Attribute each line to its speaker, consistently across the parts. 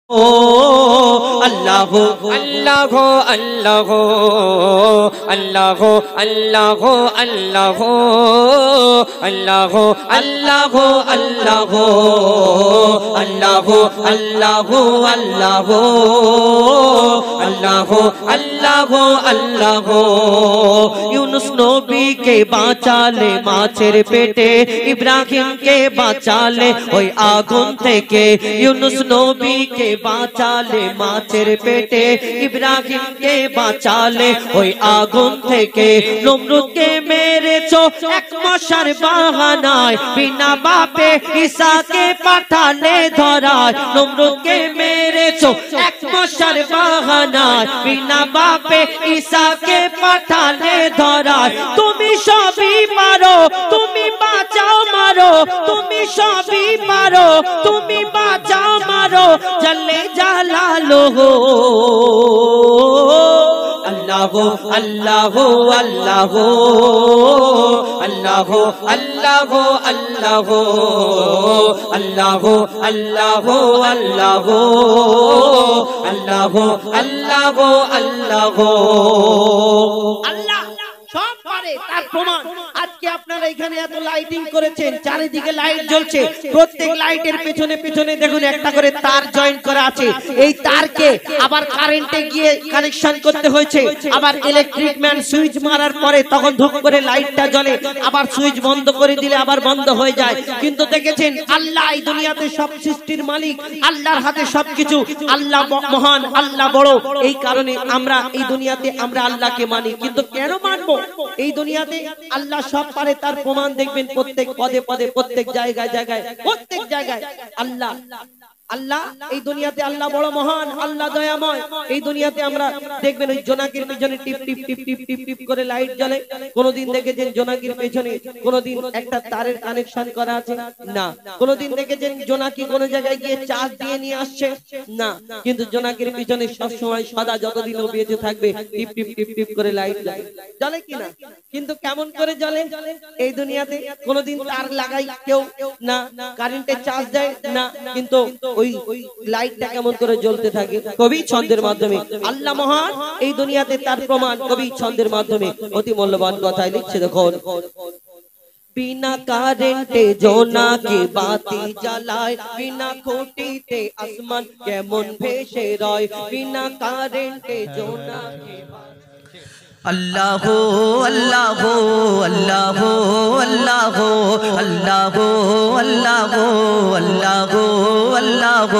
Speaker 1: ओ अल्लाह अल्लाह अल्लाह अल्लाह अल्लाह अल्लाह अल्लाह अल्लाह अल्लाह अल्लाह अल्लाह अल्लाह अल्लाह अल्लाह अल्लाह यूनुस नबी के बाँचाले माछेर पेटे इब्राहिम के बाँचाले ओई आगुन थेके यूनुस नबी के बाँचाले माछेर पेटे इब्राहिम के बाँचाले ओई आगुन थेके नमरूद के मेरेछो एक मशार बाहानाय बिना बापे ईसा के पाठाले धराय नमरूद के मेरेछो एक मशार बाहानाय बिना बापे ईसा के पाठाले धराय तुमी सबी पारो तुमी बाँचाओ मारो तुमी सबी पारो तुमी बाँचाओ मारो जल्ले जालालो अल्लाह अल्लाह अल्लाह अल्लाह अल्लाह अल्लाह अल्लाह अल्लाह अल्लाह अल्लाह अल्लाह अल्लाह अल्लाह सब पारे तार प्रमाण आज के আপনারা এখানে এত লাইটিং করেছেন চারিদিকে লাইট জ্বলছে প্রত্যেক লাইটের পেছনে পেছনে দেখুন একটা করে তার জয়েন্ট করা আছে এই তারকে আবার কারেন্টে গিয়ে কানেকশন করতে হয়েছে আবার ইলেকট্রিক ম্যান সুইচ মারার পরে তখন ধপ করে লাইটটা জ্বলে আবার সুইচ বন্ধ করে দিলে আবার বন্ধ হয়ে যায় কিন্তু দেখেছেন আল্লাহ এই দুনিয়াতে সব সৃষ্টির মালিক আল্লাহর হাতে সবকিছু আল্লাহ মহান আল্লাহ বড় এই কারণে আমরা এই দুনিয়াতে আমরা আল্লাহকে মানি কিন্তু কেন মানবো এই দুনিয়াতে আল্লাহ সব পারে তার প্রমাণ দেখবেন প্রত্যেক পদে পদে প্রত্যেক জায়গায় জায়গায় প্রত্যেক জায়গায় আল্লাহ আল্লাহ এই দুনিয়াতে আল্লাহ বড় মহান আল্লাহ দয়াময় এই দুনিয়াতে আমরা দেখবেন ওই জোনাকির পিছনে টিপ টিপ টিপ টিপ টিপ টিপ করে লাইট জ্বলে কোনদিন দেখেছেন জোনাকির পেছনে কোনদিন একটা তারের কানেকশন করা আছে না কোনদিন দেখেছেন জোনাকি কোন জায়গায় গিয়ে চার্জ দিয়ে নিয়ে আসছে না কিন্তু জোনাকির পিছনে সব সময় সদা যতদিন ও বেঁচে থাকবে টিপ টিপ টিপ টিপ করে লাইট জ্বলে কি না কিন্তু কেমন করে জ্বলে এই দুনিয়াতে কোনদিন তার লাগাই কেউ না কারেন্টে চার্জ দেয় না কিন্তু ওই লাইটটা কেমন করে জ্বলতে থাকে কবি ছন্দের মাধ্যমে আল্লাহ মহান এই দুনিয়াতে তার প্রমাণ কবি ছন্দের মাধ্যমে অতি মূল্যবান কথাই লিখছে দেখুন बिना कारेंटे जोना के बाती जलाए बिना खोटीते आसमान केमन भेसे रय बिना कारेंटे जोना के अल्लाह अल्लाह अल्लाह अल्लाह अल्लाह अल्लाह अल्लाह अल्लाह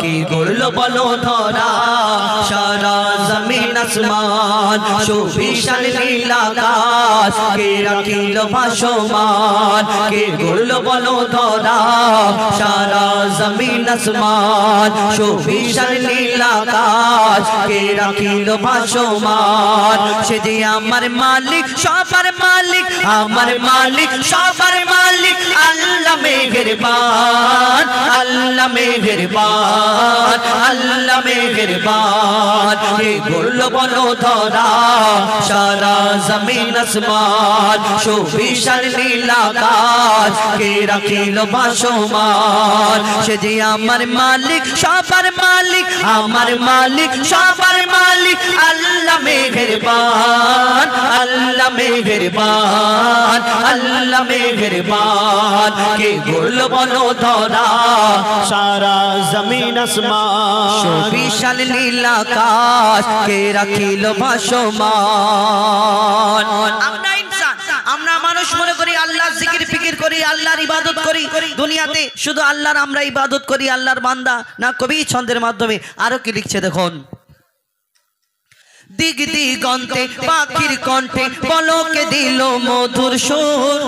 Speaker 1: की गुरलो बलो धरा सारा जमीन आसमान सुविशाल नील आकाश के राखिल भासमान के गुरलो बलो धरा सारा जमीन आसमान सुविशाल नील आकाश के राखिल भासमान से जे आमार मालिक सबार मालिक आमार मालिक सबार मालिक अल्लाह मेहरबान अल्लाह मेहरबान अल्लाह मेहरबान ये गुरलो बलो धरा सारा जमीन आसमान सुविशाल नील आकाश के राखिल भासमान से जे आमार मालिक सबार मालिक आमार मालिक सबार मालिक अल्लाह मेहरबान अल्लाह मेहरबान अल्लाह मेहरबान के गुरलो बलो धरा सारा जमीन आसमान सुविशाल नील आकाश के राखिल भासमान আমরা ইনসান আমরা মানুষ মনে করি আল্লাহ জিকির ফিকির করি আল্লাহর ইবাদত করি দুনিয়াতে শুধু আল্লাহর আমরা ইবাদত করি আল্লাহর বান্দা না কবি ছন্দের মাধ্যমে আরো কি লিখছে দেখুন দিগ দিগন্তে পাখির কণ্ঠে পলকে দিল মধুর সুর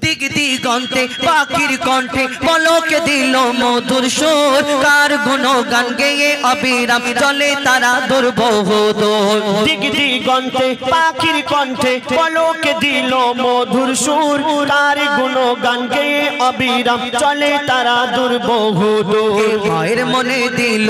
Speaker 2: দিক দিগন্তে পাখির কণ্ঠে পলকে দিল মধুর সুর কার গুণগান গেয়ে অবিরাম চলে তারা দুর্বোধর
Speaker 3: দিক দিগন্তে পাখির কণ্ঠে পলকে দিল মধুর সুর কার গুণগান গেয়ে অবিরাম চলে তারা দুর্বোধর
Speaker 2: মায়ের মনে দিল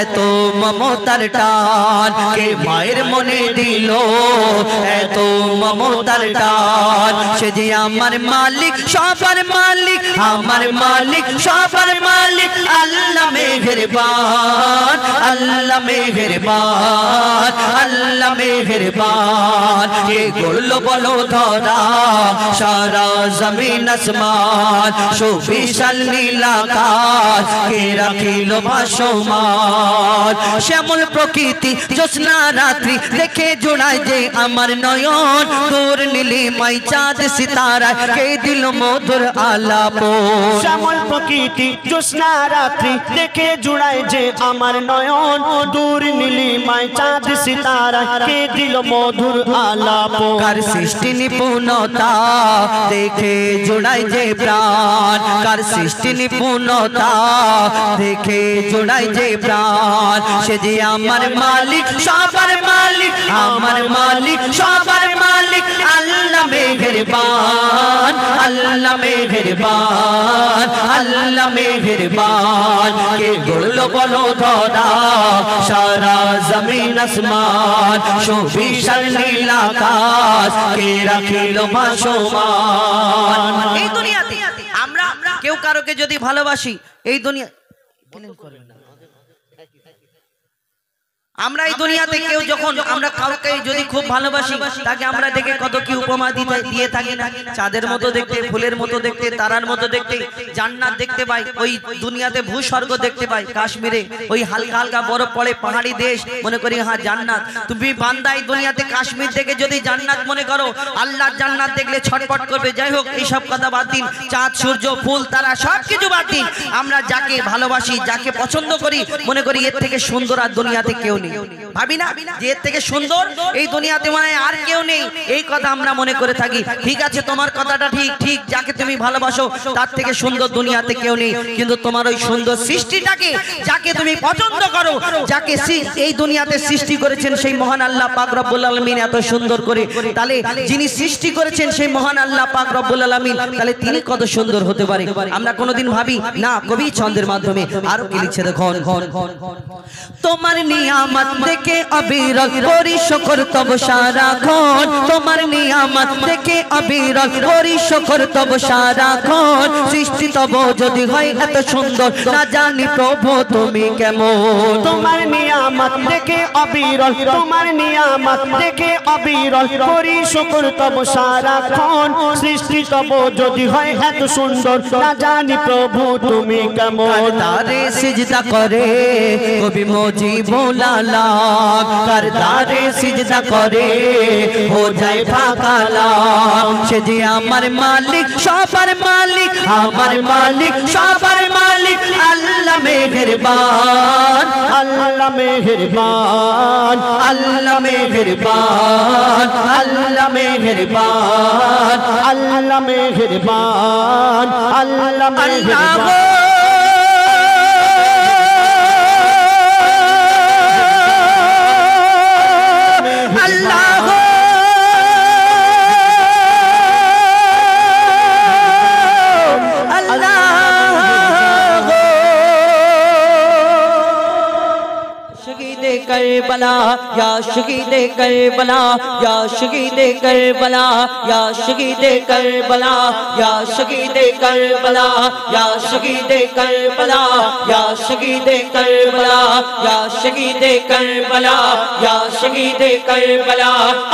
Speaker 2: এত মমতার টান কে মায়ের মনে দিল এত মমতার টান সে যে আমার মালিক সবার মালিক আমার মালিক সবার মালিক আল্লাহ মেহেরবান আল্লাহ মেহেরবান আল্লাহ মেহেরবান কে গড়ল বলো ধরা সারা জমিন আসমান সুবিশাল নীল আকাশ কে রাখিল ভাসমান শ্যামল প্রকৃতি জ্যোৎস্না রাত্রি দেখে জোড়ায় যে আমার নয়ন তোর নীলিমাই চাঁদ সিতারা কে দিল মধুর আলাপ
Speaker 3: শ্যামল প্রকৃতি জ্যোৎস্না রাত্রি দেখে জুড়ায় যে আমার নয়ন দূর নীলিমায় চাঁদ সিতারা কে দিল মধুর আলাপ
Speaker 2: কার সৃষ্টি নিপুণতা দেখে জোড়ায় যে প্রাণ কার সৃষ্টি নিপুণতা দেখে জোড়ায় যে প্রাণ সে যে আমার মালিক সবার মালিক আমার মালিক সবার মালিক আল্লাহ মেহেরবান আল্লাহ মেহেরবান আল্লাহ মেহেরবান কে গড়ল বলো ধরা সারা জমিন আসমান সুবিশাল নীল আকাশ কে রাখিল ভাসমান এই দুনিয়াতে আমরা কেউ কারোকে যদি ভালোবাসি এই দুনিয়া আমরা এই দুনিয়াতে কেউ যখন আমরা কাউকে যদি খুব ভালোবাসি তাকে আমরা দেখে কত কি উপমা দিয়ে থাকি না চাঁদের মতো দেখতে ফুলের মতো দেখতে তারার মতো দেখতে জান্নাত দেখতে পাই ওই দুনিয়াতে ভূস্বর্গ দেখতে পাই কাশ্মীরে ওই হালকা হালকা বরফ পড়ে পাহাড়ি দেশ মনে করি হ্যাঁ জান্নাত তুমি বান্দা এই দুনিয়াতে কাশ্মীর থেকে যদি জান্নাত মনে করো আল্লাহর জান্নাত দেখলে ছটফট করবে যাই হোক এইসব কথা বাদ দিন চাঁদ সূর্য ফুল তারা সব কিছু বাদ দিন আমরা যাকে ভালোবাসি যাকে পছন্দ করি মনে করি এর থেকে সুন্দর আর দুনিয়াতে কেউ নেই ভাবি না যে এর থেকে সুন্দর এই দুনিয়াতে মানে আর কেউ নেই এই কথা আমরা মনে করে থাকি ঠিক আছে তোমার কথাটা ঠিক ঠিক যাকে তুমি ভালোবাসো তার থেকে সুন্দর দুনিয়াতে কেউ নেই কিন্তু তোমার ওই সুন্দর সৃষ্টিটাকে যাকে তুমি পছন্দ করো যাকে এই দুনিয়াতে সৃষ্টি করেছেন সেই মহান আল্লাহ পাক রব্বুল আলামিন এত সুন্দর করে তাহলে যিনি সৃষ্টি করেছেন সেই মহান আল্লাহ পাক রব্বুল আলামিন তাহলে তিনি কত সুন্দর হতে পারে আমরা কোনোদিন ভাবি না কবি ছন্দের মাধ্যমে আরো কি লিখছে দেখুন তোমার নিয়ামত দেখে অবিরল করি শুকর তব সারাক্ষণ তোমার নিয়ামত দেখে অবিরল করি শুকর তব সারাক্ষণ সৃষ্টি তব যদি হয় এত সুন্দর না জানি প্রভু তুমি কেমন
Speaker 3: তোমার নিয়ামত দেখে অবিরল তোমার নিয়ামত দেখে অবিরল করি শুকর তব সারাক্ষণ সৃষ্টি তব যদি হয় এত সুন্দর না জানি প্রভু তুমি কেমন
Speaker 2: তারে সিজদা করে কবি মুজিবুল আলম করদারে সিজদা করে हो जाए ফাকালাম সে যে আমার মালিক সবার মালিক আমার মালিক সবার মালিক আল্লাহ মেহেরবান
Speaker 3: আল্লাহ মেহেরবান
Speaker 2: আল্লাহ মেহেরবান আল্লাহ মেহেরবান
Speaker 3: আল্লাহ মেহেরবান আল্লাহ মেহেরবান
Speaker 1: करबला या शहीद करबला या शहीद करबला या शहीद करबला या शहीद करबला या शहीद करबला या शहीद करबला या शहीद करबला या शहीद करबला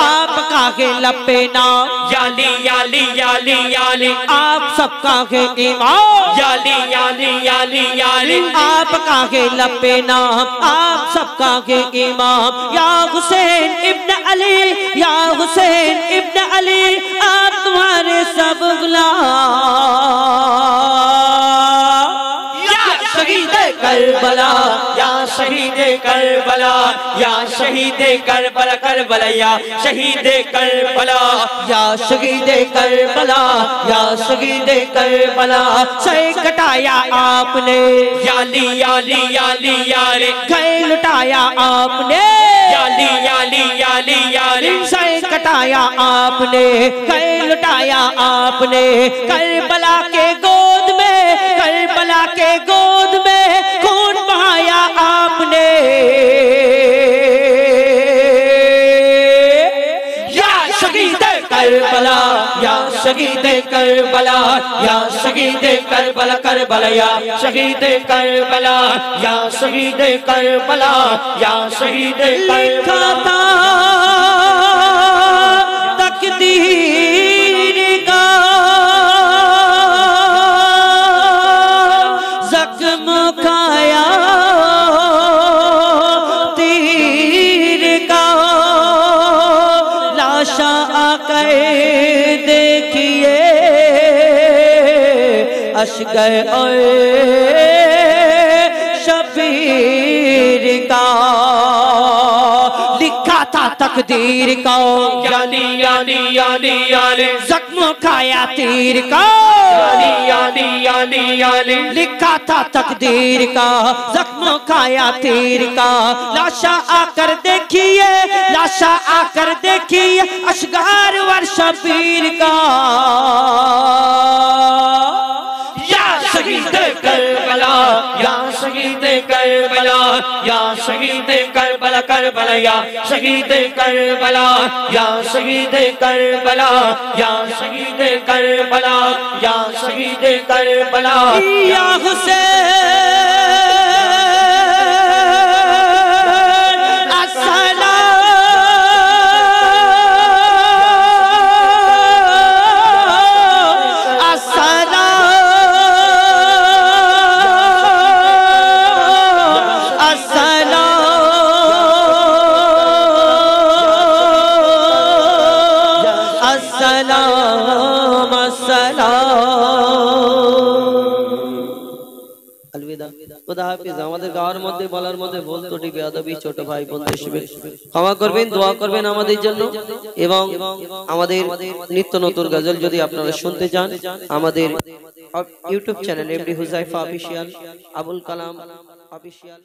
Speaker 1: आपका है लपे नाम याली याली याली याली आप सबका है इमाम याली याली याली याली आपका है लपे नाम आप सबका है इमाम या हुसैन इब्न अली या हुसैन इब्न अली आप तुम्हारे सब गुलाम या शहीद करबला या शहीद
Speaker 4: करबला या शहीद करबला करबला या शहीद करबला
Speaker 1: या शहीद करबला या शहीद करबला सर कटाया आपने
Speaker 4: याली याली याली यारे
Speaker 1: घर लुटाया आपने
Speaker 4: याली याली याली यारे
Speaker 1: सर कटाया आपने घर लुटाया आपने करबला के गोद में करबला के गोद में खून बहाया आपने या शहीद करबला या शहीद करबला या शहीद करबला करबला या शहीद करबला या शहीद करबला या शहीद करबला तकदीर का जख्म खाया तीर का लाशा आकर देखिए अशगर और शबीर का लिखा था तकदीर का
Speaker 4: याली याली याली याले
Speaker 1: जख्म खाया तीर का
Speaker 4: याली याली याली याले
Speaker 1: लिखा था तकदीर का जख्म खाया तीर का लाशा आकर देखिए लाशा आकर देखिए अशगार वर शबीर का
Speaker 4: या शहीद करबला या शहीद करबला या शहीद करबला करबला या शहीद करबला या शहीद करबला या शहीद करबला या शहीद करबला
Speaker 1: या हुसैन अस्सलाम अस्सलाम अस्सलाम अलविदा खुदा हाफिज আমাদের গাওয়ার মধ্যে বলার মধ্যে ভুল ত্রুটি বেয়াদবি ছোট ভাই বোন হিসেবে ক্ষমা করবেন দোয়া করবেন আমাদের জন্য এবং আমাদের নিত্য নতুন গজল যদি আপনারা শুনতে চান আমাদের YouTube channel MD Huzaifa official Abul Kalam official